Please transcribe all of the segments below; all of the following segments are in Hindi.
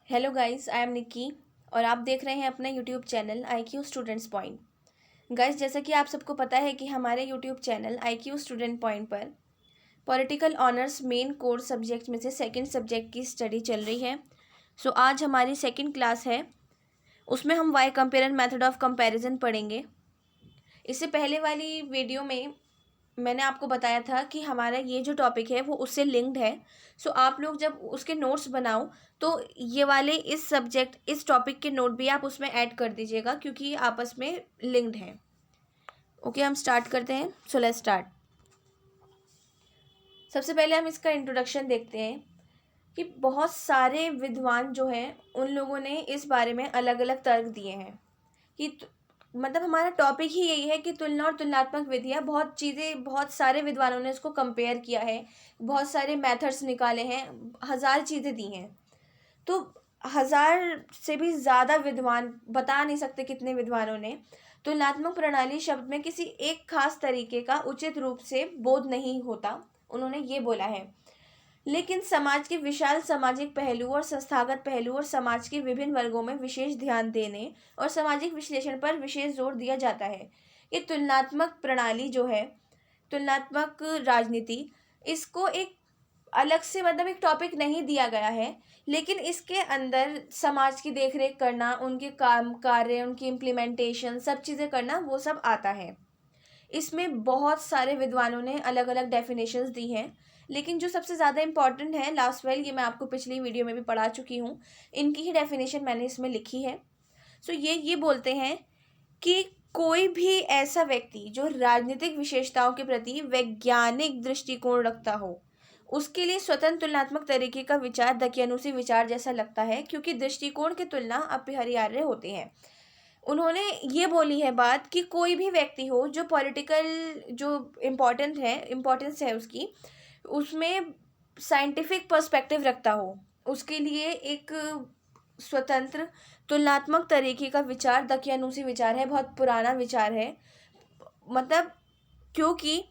Hello guys, I am Nikki और आप देख रहे हैं अपना YouTube channel I Q students point. Guys, जैसा कि आप सबको पता है कि हमारे YouTube channel I Q student point पर political honours main course subject में से सेकंड सब्जेक्ट की स्टडी चल रही है। सो आज हमारी सेकंड क्लास है, उसमें हम why compare and method of comparison पढ़ेंगे। इससे पहले वाली वीडियो में मैंने आपको बताया था कि हमारा ये जो टॉपिक है वो उससे लिंक्ड है। सो आप लोग जब उसके नोट्स बनाओ तो ये वाले इस टॉपिक के नोट भी आप उसमें ऐड कर दीजिएगा क्योंकि ये आपस में लिंक्ड हैं। ओके, हम स्टार्ट करते हैं। So let's start. सबसे पहले हम इसका इंट्रोडक्शन देखते हैं कि बहुत सारे विद्वान जो हैं उन लोगों ने इस बारे में अलग अलग तर्क दिए हैं कि मतलब हमारा टॉपिक ही यही है कि तुलना और तुलनात्मक विधियाँ, बहुत चीज़ें, बहुत सारे विद्वानों ने इसको कंपेयर किया है, बहुत सारे मेथड्स निकाले हैं, हज़ार चीज़ें दी हैं। तो हज़ार से भी ज़्यादा विद्वान, बता नहीं सकते कितने विद्वानों ने तुलनात्मक प्रणाली शब्द में किसी एक खास तरीके का उचित रूप से बोध नहीं होता, उन्होंने ये बोला है। लेकिन समाज के विशाल सामाजिक पहलू और संस्थागत पहलू और समाज के विभिन्न वर्गों में विशेष ध्यान देने और सामाजिक विश्लेषण पर विशेष जोर दिया जाता है। ये तुलनात्मक प्रणाली जो है, तुलनात्मक राजनीति, इसको एक अलग से मतलब एक टॉपिक नहीं दिया गया है, लेकिन इसके अंदर समाज की देखरेख करना, उनके काम कार्य, उनकी इम्प्लीमेंटेशन, सब चीज़ें करना, वो सब आता है। इसमें बहुत सारे विद्वानों ने अलग अलग डेफिनेशंस दी हैं, लेकिन जो सबसे ज़्यादा इंपॉर्टेंट है, लास्ट वेल, ये मैं आपको पिछली वीडियो में भी पढ़ा चुकी हूँ, इनकी ही डेफिनेशन मैंने इसमें लिखी है। सो ये बोलते हैं कि कोई भी ऐसा व्यक्ति जो राजनीतिक विशेषताओं के प्रति वैज्ञानिक दृष्टिकोण रखता हो, उसके लिए स्वतंत्र तुलनात्मक तरीके का विचार दकियानुसी विचार जैसा लगता है, क्योंकि दृष्टिकोण के तुलना अपरिहार्य होते हैं। उन्होंने ये बोली है बात कि कोई भी व्यक्ति हो जो पॉलिटिकल, जो इम्पोर्टेंस है उसकी, उसमें साइंटिफिक पर्सपेक्टिव रखता हो, उसके लिए एक स्वतंत्र तुलनात्मक तरीके का विचार दकियानुसी विचार है, बहुत पुराना विचार है। मतलब क्योंकि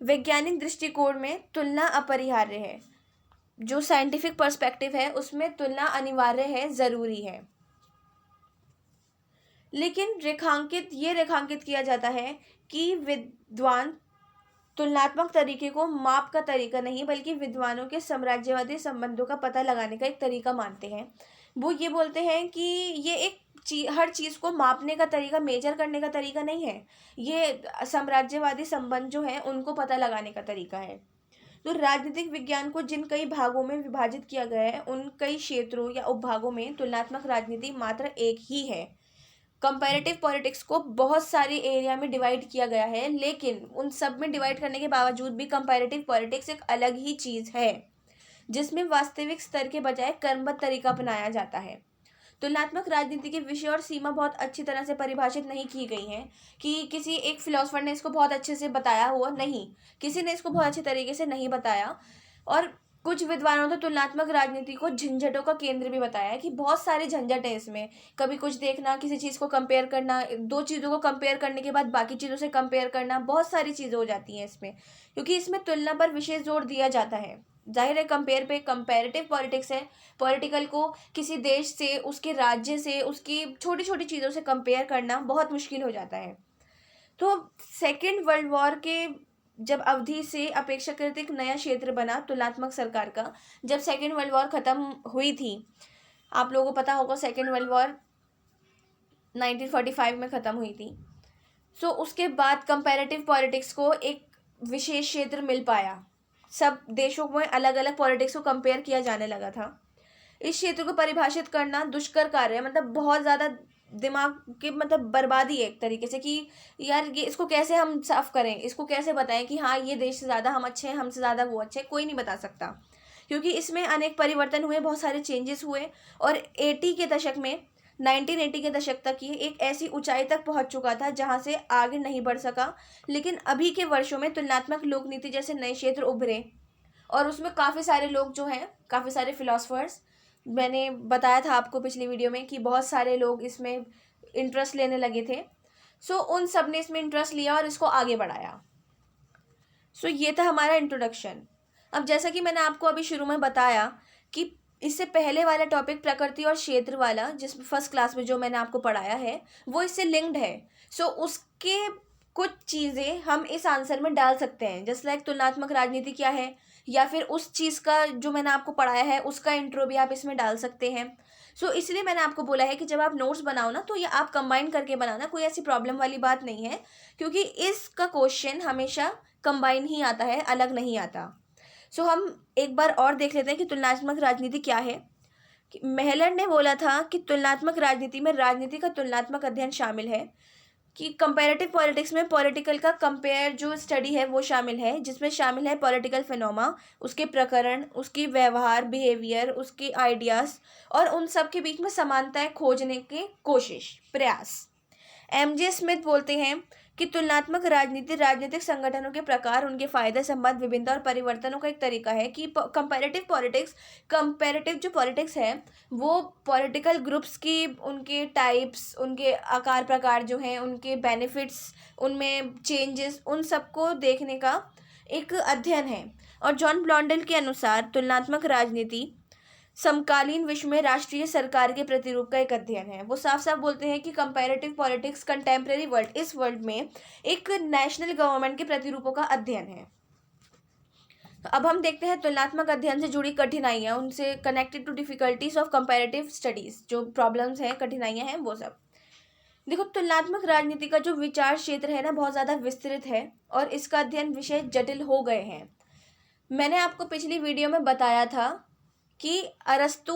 वैज्ञानिक दृष्टिकोण में तुलना अपरिहार्य है, जो साइंटिफिक पर्सपेक्टिव है उसमें तुलना अनिवार्य है, ज़रूरी है। लेकिन रेखांकित किया जाता है कि विद्वान तुलनात्मक तरीके को माप का तरीका नहीं बल्कि विद्वानों के साम्राज्यवादी संबंधों का पता लगाने का एक तरीका मानते हैं। वो ये बोलते हैं कि ये एक हर चीज़ को मापने का तरीका, मेजर करने का तरीका नहीं है, ये साम्राज्यवादी संबंध जो है उनको पता लगाने का तरीका है। तो राजनीतिक विज्ञान को जिन कई भागों में विभाजित किया गया है, उन कई क्षेत्रों या उपभागों में तुलनात्मक राजनीति मात्र एक ही है। कंपैरेटिव पॉलिटिक्स को बहुत सारे एरिया में डिवाइड किया गया है, लेकिन उन सब में डिवाइड करने के बावजूद भी कंपैरेटिव पॉलिटिक्स एक अलग ही चीज़ है, जिसमें वास्तविक स्तर के बजाय क्रमबद्ध तरीका अपनाया जाता है। तुलनात्मक राजनीति के विषय और सीमा बहुत अच्छी तरह से परिभाषित नहीं की गई हैं कि किसी एक फिलोसफर ने इसको बहुत अच्छे से बताया हुआ नहीं, किसी ने इसको बहुत अच्छे तरीके से नहीं बताया। और कुछ विद्वानों ने तो तुलनात्मक राजनीति को झंझटों का केंद्र भी बताया है कि बहुत सारे झंझट है इसमें। कभी कुछ देखना, किसी चीज़ को कंपेयर करना, दो चीज़ों को कंपेयर करने के बाद बाकी चीज़ों से कंपेयर करना, बहुत सारी चीज़ें हो जाती हैं इसमें, क्योंकि इसमें तुलना पर विशेष जोर दिया जाता है। जाहिर है कंपेयर पे कंपेरेटिव पॉलिटिक्स है, पॉलिटिकल को किसी देश से, उसके राज्य से, उसकी छोटी छोटी चीज़ों से कंपेयर करना बहुत मुश्किल हो जाता है। तो सेकेंड वर्ल्ड वॉर के जब अवधि से अपेक्षाकृत एक नया क्षेत्र बना तुलनात्मक सरकार का, जब सेकेंड वर्ल्ड वॉर ख़त्म हुई थी, आप लोगों को पता होगा सेकेंड वर्ल्ड वॉर 1945 में ख़त्म हुई थी। सो उसके बाद कंपैरेटिव पॉलिटिक्स को एक विशेष क्षेत्र मिल पाया, सब देशों में अलग अलग पॉलिटिक्स को कंपेयर किया जाने लगा था। इस क्षेत्र को परिभाषित करना दुष्कर कार्य है, मतलब बहुत ज़्यादा दिमाग की मतलब बर्बादी है एक तरीके से कि यार ये इसको कैसे हम साफ करें, इसको कैसे बताएं कि हाँ ये देश से ज़्यादा हम अच्छे हैं, हमसे ज़्यादा वो अच्छे हैं, कोई नहीं बता सकता, क्योंकि इसमें अनेक परिवर्तन हुए, बहुत सारे चेंजेस हुए। और 80 के दशक में, 1980 के दशक तक ये एक ऐसी ऊंचाई तक पहुंच चुका था जहां से आगे नहीं बढ़ सका। लेकिन अभी के वर्षों में तुलनात्मक लोक नीति जैसे नए क्षेत्र उभरे और उसमें काफ़ी सारे लोग जो हैं, काफ़ी सारे फिलोसफर्स, मैंने बताया था आपको पिछली वीडियो में कि बहुत सारे लोग इसमें इंटरेस्ट लेने लगे थे। सो उन सब ने इसमें इंटरेस्ट लिया और इसको आगे बढ़ाया। सो ये था हमारा इंट्रोडक्शन। अब जैसा कि मैंने आपको अभी शुरू में बताया कि इससे पहले वाला टॉपिक प्रकृति और क्षेत्र वाला, जिस फर्स्ट क्लास में जो मैंने आपको पढ़ाया है, वो इससे लिंक्ड है। सो उसके कुछ चीज़ें हम इस आंसर में डाल सकते हैं, जस्ट लाइक तुलनात्मक राजनीति क्या है, या फिर उस चीज़ का जो मैंने आपको पढ़ाया है उसका इंट्रो भी आप इसमें डाल सकते हैं। सो इसलिए मैंने आपको बोला है कि जब आप नोट्स बनाओ ना, तो ये आप कंबाइन करके बनाना, कोई ऐसी प्रॉब्लम वाली बात नहीं है, क्योंकि इसका क्वेश्चन हमेशा कंबाइन ही आता है, अलग नहीं आता। सो हम एक बार और देख लेते हैं कि तुलनात्मक राजनीति क्या है। कि मेहलर ने बोला था कि तुलनात्मक राजनीति में राजनीति का तुलनात्मक अध्ययन शामिल है, कि कंपैरेटिव पॉलिटिक्स में पॉलिटिकल का कंपेयर जो स्टडी है वो शामिल है, जिसमें शामिल है पॉलिटिकल फिनोमा, उसके प्रकरण, उसकी व्यवहार, बिहेवियर, उसके आइडियाज़ और उन सब के बीच में समानताएं खोजने की कोशिश, प्रयास। एमजे स्मिथ बोलते हैं कि तुलनात्मक राजनीति राजनीतिक संगठनों के प्रकार, उनके फायदे, संबंध, विभिन्नता और परिवर्तनों का एक तरीका है। कि कंपैरेटिव पॉलिटिक्स, कंपैरेटिव जो पॉलिटिक्स है वो पॉलिटिकल ग्रुप्स की, उनके टाइप्स, उनके आकार प्रकार जो हैं, उनके बेनिफिट्स, उनमें चेंजेस, उन सबको देखने का एक अध्ययन है। और जॉन ब्लॉन्डेल के अनुसार तुलनात्मक राजनीति समकालीन विश्व में राष्ट्रीय सरकार के प्रतिरूप का एक अध्ययन है। वो साफ साफ बोलते हैं कि कंपैरेटिव पॉलिटिक्स कंटेम्प्रेरी वर्ल्ड, इस वर्ल्ड में एक नेशनल गवर्नमेंट के प्रतिरूपों का अध्ययन है। तो अब हम देखते हैं तुलनात्मक अध्ययन से जुड़ी कठिनाइयाँ, उनसे connected to difficulties of comparative studies, जो प्रॉब्लम्स हैं, कठिनाइयाँ हैं, वो सब। देखो, तुलनात्मक राजनीति का जो विचार क्षेत्र है ना, बहुत ज़्यादा विस्तृत है और इसका अध्ययन विषय जटिल हो गए हैं। मैंने आपको पिछली वीडियो में बताया था कि अरस्तु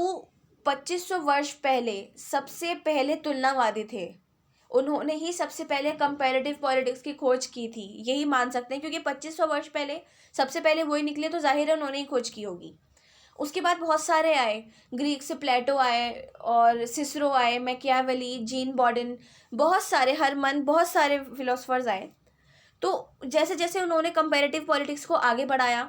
2500 वर्ष पहले सबसे पहले तुलनावादी थे। उन्होंने ही सबसे पहले कंपैरेटिव पॉलिटिक्स की खोज की थी, यही मान सकते हैं, क्योंकि 2500 वर्ष पहले सबसे पहले वही निकले, तो जाहिर है उन्होंने ही खोज की होगी। उसके बाद बहुत सारे आए, ग्रीक से प्लेटो आए और सिसरो आए, मैकियावेली, जीन बॉर्डन, बहुत सारे, हरमन, बहुत सारे फिलोसफर्स आए। तो जैसे जैसे उन्होंने कंपैरेटिव पॉलिटिक्स को आगे बढ़ाया,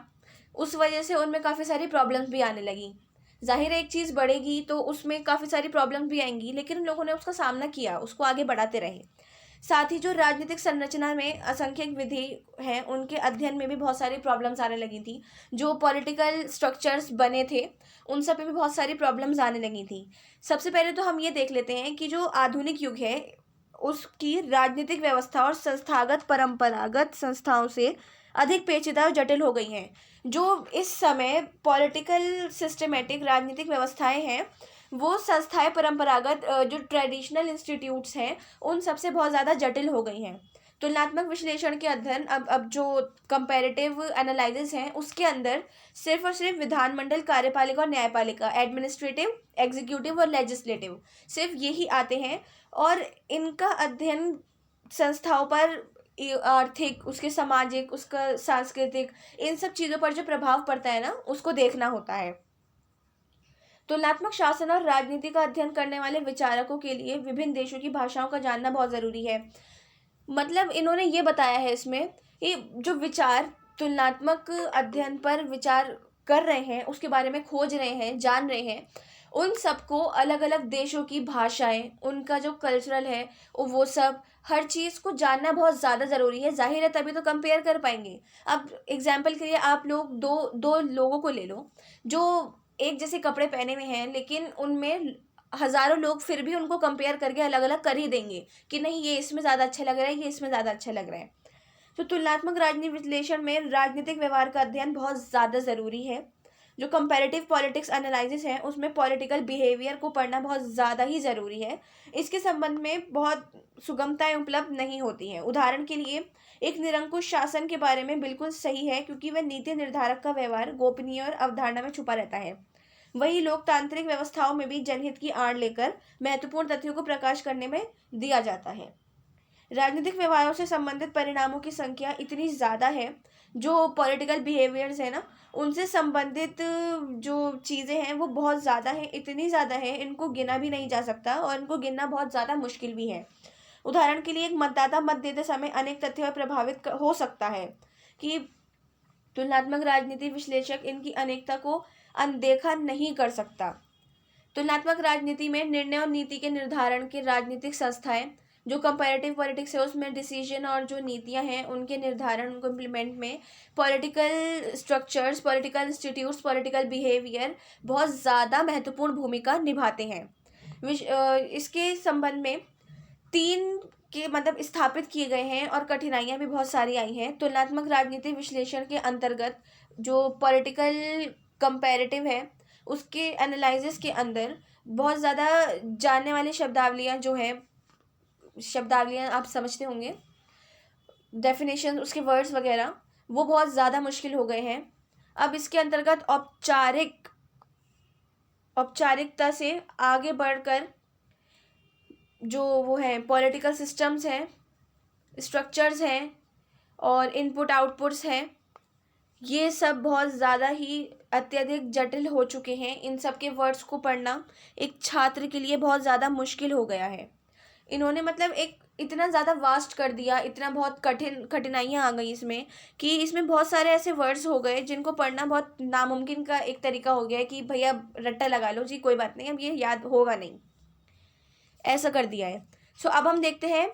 उस वजह से उनमें काफ़ी सारी प्रॉब्लम्स भी आने लगी। जाहिर है एक चीज़ बढ़ेगी तो उसमें काफ़ी सारी प्रॉब्लम्स भी आएंगी, लेकिन उन लोगों ने उसका सामना किया, उसको आगे बढ़ाते रहे। साथ ही जो राजनीतिक संरचना में असंख्यक विधि हैं, उनके अध्ययन में भी बहुत सारी प्रॉब्लम्स आने लगी थी। जो पॉलिटिकल स्ट्रक्चर्स बने थे उन सब पे भी बहुत सारी प्रॉब्लम्स आने लगी थी। सबसे पहले तो हम ये देख लेते हैं कि जो आधुनिक युग है उसकी राजनीतिक व्यवस्था और संस्थागत परंपरागत संस्थाओं से अधिक पेचीदा और जटिल हो गई हैं। जो इस समय पॉलिटिकल सिस्टमेटिक राजनीतिक व्यवस्थाएं हैं, वो संस्थाएं परंपरागत जो ट्रेडिशनल इंस्टीट्यूट्स हैं उन सबसे बहुत ज़्यादा जटिल हो गई हैं। तुलनात्मक विश्लेषण के अध्ययन, अब जो कंपैरेटिव एनालिसिस हैं उसके अंदर सिर्फ और सिर्फ विधानमंडल, कार्यपालिका और न्यायपालिका, एडमिनिस्ट्रेटिव, एग्जीक्यूटिव और लेजिस्लेटिव, सिर्फ यही आते हैं। और इनका अध्ययन संस्थाओं पर, आर्थिक, उसके सामाजिक, उसका सांस्कृतिक, इन सब चीज़ों पर जो प्रभाव पड़ता है ना, उसको देखना होता है। तुलनात्मक शासन और राजनीति का अध्ययन करने वाले विचारकों के लिए विभिन्न देशों की भाषाओं का जानना बहुत ज़रूरी है। मतलब इन्होंने ये बताया है इसमें कि जो विचार तुलनात्मक अध्ययन पर विचार कर रहे हैं, उसके बारे में खोज रहे हैं, जान रहे हैं, उन सबको अलग अलग देशों की भाषाएं, उनका जो कल्चरल है, वो सब, हर चीज़ को जानना बहुत ज़्यादा ज़रूरी है। जाहिर है तभी तो कंपेयर कर पाएंगे। अब एग्जाम्पल के लिए आप लोग दो लोगों को ले लो जो एक जैसे कपड़े पहने हुए हैं, लेकिन उनमें हज़ारों लोग फिर भी उनको कंपेयर करके अलग अलग कर ही देंगे कि नहीं ये इसमें ज़्यादा अच्छा लग रहा है, ये इसमें ज़्यादा अच्छा लग रहा है। तो तुलनात्मक राजनीति विश्लेषण में राजनीतिक व्यवहार का अध्ययन बहुत ज़्यादा ज़रूरी है। जो कंपैरेटिव पॉलिटिक्स एनालिसिस है उसमें पॉलिटिकल बिहेवियर को पढ़ना बहुत ज़्यादा ही ज़रूरी है। इसके संबंध में बहुत सुगमताएं उपलब्ध नहीं होती हैं। उदाहरण के लिए एक निरंकुश शासन के बारे में बिल्कुल सही है, क्योंकि वह नीति निर्धारक का व्यवहार गोपनीय और अवधारणा में छुपा रहता है। वही लोकतांत्रिक व्यवस्थाओं में भी जनहित की आड़ लेकर महत्वपूर्ण तथ्यों को प्रकाश करने में दिया जाता है। राजनीतिक व्यवहारों से संबंधित परिणामों की संख्या इतनी ज़्यादा है, जो पॉलिटिकल बिहेवियर्स है ना, उनसे संबंधित जो चीज़ें हैं वो बहुत ज़्यादा हैं, इतनी ज़्यादा है इनको गिना भी नहीं जा सकता और इनको गिनना बहुत ज़्यादा मुश्किल भी है। उदाहरण के लिए एक मतदाता मत देते समय अनेक तथ्यों प्रभावित हो सकता है कि तुलनात्मक राजनीति विश्लेषक इनकी अनेकता को अनदेखा नहीं कर सकता। तुलनात्मक राजनीति में निर्णय और नीति के निर्धारण के राजनीतिक संस्थाएं जो कंपैरेटिव पॉलिटिक्स है उसमें डिसीजन और जो नीतियां हैं उनके निर्धारण, उनको इम्प्लीमेंट में political structures, political institutes, political behaviour बहुत ज़्यादा महत्वपूर्ण भूमिका निभाते हैं। इसके संबंध में 3 के मतलब स्थापित किए गए हैं और कठिनाइयाँ भी बहुत सारी आई हैं। तुलनात्मक राजनीति विश्लेषण के अंतर्गत जो पॉलिटिकल कंपैरेटिव है उसके एनालिसिस के अंदर बहुत ज़्यादा जानने वाली शब्दावलियाँ जो हैं, शब्दावलियाँ आप समझते होंगे, डेफिनेशन, उसके वर्ड्स वगैरह, वो बहुत ज़्यादा मुश्किल हो गए हैं। अब इसके अंतर्गत औपचारिकता से आगे बढ़कर जो वो है पॉलिटिकल सिस्टम्स हैं, स्ट्रक्चर्स हैं और इनपुट आउटपुट्स हैं, ये सब बहुत ज़्यादा ही अत्यधिक जटिल हो चुके हैं। इन सब के वर्ड्स को पढ़ना एक छात्र के लिए बहुत ज़्यादा मुश्किल हो गया है। इन्होंने मतलब एक इतना ज़्यादा वास्ट कर दिया, इतना बहुत कठिनाइयाँ आ गई इसमें कि इसमें बहुत सारे ऐसे वर्ड्स हो गए जिनको पढ़ना बहुत नामुमकिन का एक तरीका हो गया है कि भैया रट्टा लगा लो जी, कोई बात नहीं, अब ये याद होगा नहीं, ऐसा कर दिया है। सो अब हम देखते हैं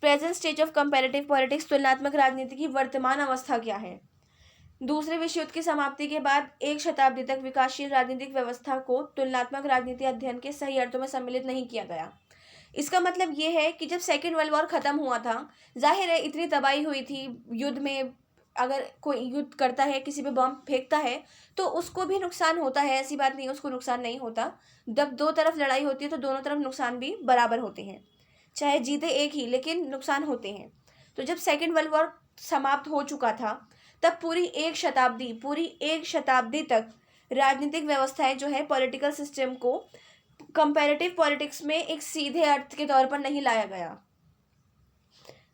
present stage of comparative politics, तुलनात्मक राजनीति की वर्तमान अवस्था क्या है। दूसरे विश्व युद्ध की समाप्ति के बाद 1 शताब्दी तक विकासशील राजनीतिक व्यवस्था को तुलनात्मक राजनीति अध्ययन के सही अर्थों में सम्मिलित नहीं किया गया। इसका मतलब ये है कि जब सेकेंड वर्ल्ड वॉर ख़त्म हुआ था, जाहिर है इतनी तबाही हुई थी युद्ध में, अगर कोई युद्ध करता है, किसी पे बम फेंकता है तो उसको भी नुकसान होता है, ऐसी बात नहीं है उसको नुकसान नहीं होता। जब 2 तरफ लड़ाई होती है तो दोनों तरफ नुकसान भी बराबर होते हैं, चाहे जीते एक ही लेकिन नुकसान होते हैं। तो जब सेकेंड वर्ल्ड वॉर समाप्त हो चुका था तब पूरी एक शताब्दी तक राजनीतिक व्यवस्थाएं जो है पॉलिटिकल सिस्टम को कंपैरेटिव पॉलिटिक्स में एक सीधे अर्थ के तौर पर नहीं लाया गया।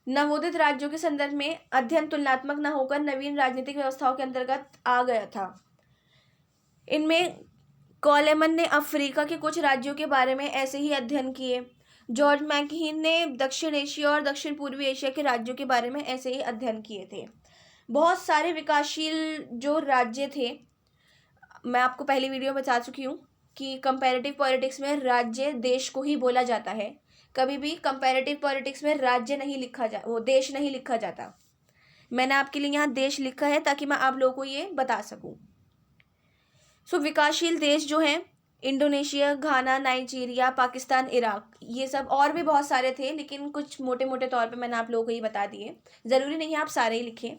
नवोदित राज्यों के संदर्भ में अध्ययन तुलनात्मक न होकर नवीन राजनीतिक व्यवस्थाओं के अंतर्गत आ गया था। इनमें कॉलेमन ने अफ्रीका के कुछ राज्यों के बारे में ऐसे ही अध्ययन किए। जॉर्ज मैकहीन ने दक्षिण एशिया और दक्षिण पूर्वी एशिया के राज्यों के बारे में ऐसे ही अध्ययन किए थे। बहुत सारे विकासशील जो राज्य थे, मैं आपको पहली वीडियो में बता चुकी हूँ कि कंपैरेटिव पॉलिटिक्स में राज्य देश को ही बोला जाता है, कभी भी कंपैरेटिव पॉलिटिक्स में राज्य नहीं लिखा वो देश नहीं लिखा जाता। मैंने आपके लिए यहाँ देश लिखा है ताकि मैं आप लोगों को ये बता सकूँ। सो विकासशील देश जो हैं इंडोनेशिया, घाना, नाइजीरिया, पाकिस्तान, इराक, ये सब और भी बहुत सारे थे लेकिन कुछ मोटे मोटे तौर पे मैंने आप लोगों को ये बता दिए, ज़रूरी नहीं है आप सारे ही लिखें।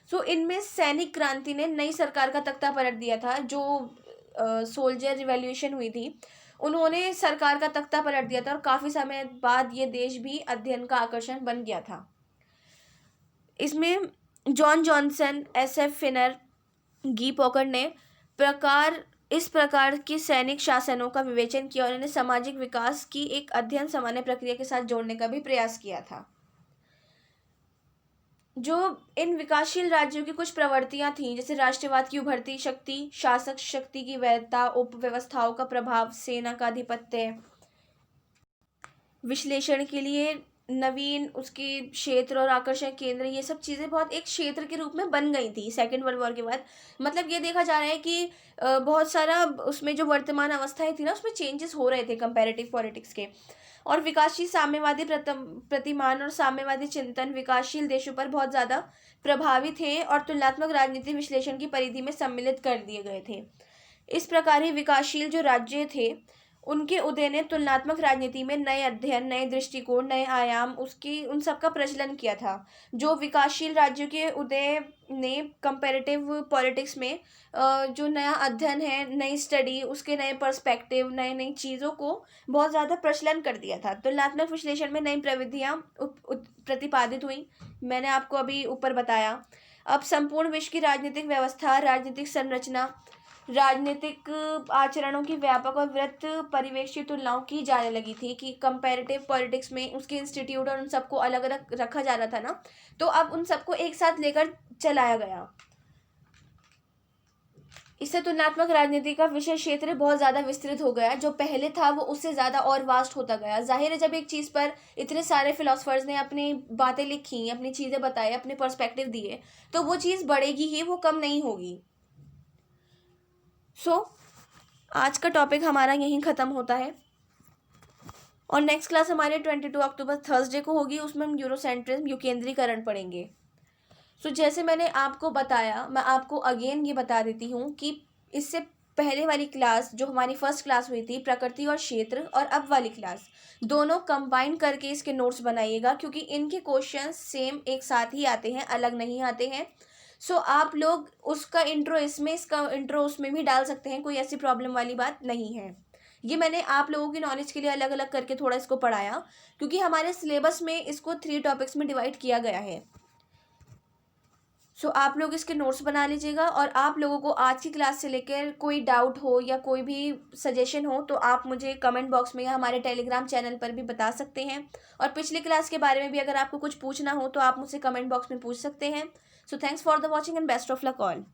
सो इनमें सैनिक क्रांति ने नई सरकार का तख्ता पलट दिया था। जो सोल्जर रिवॉल्यूशन हुई थी उन्होंने सरकार का तख्ता पलट दिया था और काफ़ी समय बाद ये देश भी अध्ययन का आकर्षण बन गया था। इसमें जॉन जॉनसन, SF फिनर, गी पॉकर ने इस प्रकार के सैनिक शासनों का विवेचन किया और इन्हें सामाजिक विकास की एक अध्ययन सामान्य प्रक्रिया के साथ जोड़ने का भी प्रयास किया था। जो इन विकासशील राज्यों की कुछ प्रवृत्तियां थीं, जैसे राष्ट्रवाद की उभरती शक्ति, शासक शक्ति की वैधता, उपव्यवस्थाओं का प्रभाव, सेना का आधिपत्य, विश्लेषण के लिए नवीन उसके क्षेत्र और आकर्षण केंद्र, ये सब चीज़ें बहुत एक क्षेत्र के रूप में बन गई थी सेकेंड वर्ल्ड वॉर के बाद। मतलब ये देखा जा रहा है कि बहुत सारा उसमें जो वर्तमान अवस्थाएं थी ना उसमें चेंजेस हो रहे थे कंपैरेटिव पॉलिटिक्स के। और विकासशील साम्यवादी प्रतिमान और साम्यवादी चिंतन विकासशील देशों पर बहुत ज़्यादा प्रभावी थे और तुलनात्मक राजनीति विश्लेषण की परिधि में सम्मिलित कर दिए गए थे। इस प्रकार ही विकासशील जो राज्य थे उनके उदय ने तुलनात्मक राजनीति में नए अध्ययन, नए दृष्टिकोण, नए आयाम उन सब का प्रचलन किया था। जो विकासशील राज्यों के उदय ने कंपैरेटिव पॉलिटिक्स में जो नया अध्ययन है, नई स्टडी, उसके नए पर्सपेक्टिव, नई चीज़ों को बहुत ज़्यादा प्रचलन कर दिया था। तुलनात्मक विश्लेषण में नई प्रविधियाँ प्रतिपादित हुई, मैंने आपको अभी ऊपर बताया। अब संपूर्ण विश्व की राजनीतिक व्यवस्था, राजनीतिक संरचना, राजनीतिक आचरणों की व्यापक और वृत्त परिवेशी तुलनाओं की जाने लगी थी कि कंपैरेटिव पॉलिटिक्स में उसके इंस्टीट्यूट और उन सबको अलग अलग रखा जा रहा था ना, तो अब उन सबको एक साथ लेकर चलाया गया। इससे तुलनात्मक राजनीति का विषय क्षेत्र बहुत ज़्यादा विस्तृत हो गया। जो पहले था वो उससे ज़्यादा और वास्ट होता गया। जाहिर है जब एक चीज़ पर इतने सारे फिलोसफर्स ने अपनी बातें लिखी, अपनी चीज़ें बताई, अपने पर्सपेक्टिव दिए, तो वो चीज़ बढ़ेगी ही, वो कम नहीं होगी। सो आज का टॉपिक हमारा यहीं ख़त्म होता है। और नेक्स्ट क्लास हमारे 22 अक्टूबर थर्सडे को होगी, उसमें हम यूरोसेंट्रिज्म युकेंद्रीकरण पढ़ेंगे। सो जैसे मैंने आपको बताया, मैं आपको अगेन ये बता देती हूँ कि इससे पहले वाली क्लास जो हमारी फर्स्ट क्लास हुई थी प्रकृति और क्षेत्र, और अब वाली क्लास, दोनों कंबाइन करके इसके नोट्स बनाइएगा, क्योंकि इनके क्वेश्चंस सेम एक साथ ही आते हैं, अलग नहीं आते हैं। सो आप लोग उसका इंट्रो इसमें, इसका इंट्रो उसमें भी डाल सकते हैं, कोई ऐसी प्रॉब्लम वाली बात नहीं है। ये मैंने आप लोगों की नॉलेज के लिए अलग अलग करके थोड़ा इसको पढ़ाया, क्योंकि हमारे सिलेबस में इसको 3 टॉपिक्स में डिवाइड किया गया है। सो आप लोग इसके नोट्स बना लीजिएगा, और आप लोगों को आज की क्लास से लेकर कोई डाउट हो या कोई भी सजेशन हो तो आप मुझे कमेंट बॉक्स में या हमारे टेलीग्राम चैनल पर भी बता सकते हैं। और पिछली क्लास के बारे में भी अगर आपको कुछ पूछना हो तो आप मुझसे कमेंट बॉक्स में पूछ सकते हैं। So thanks for the watching and best of luck all.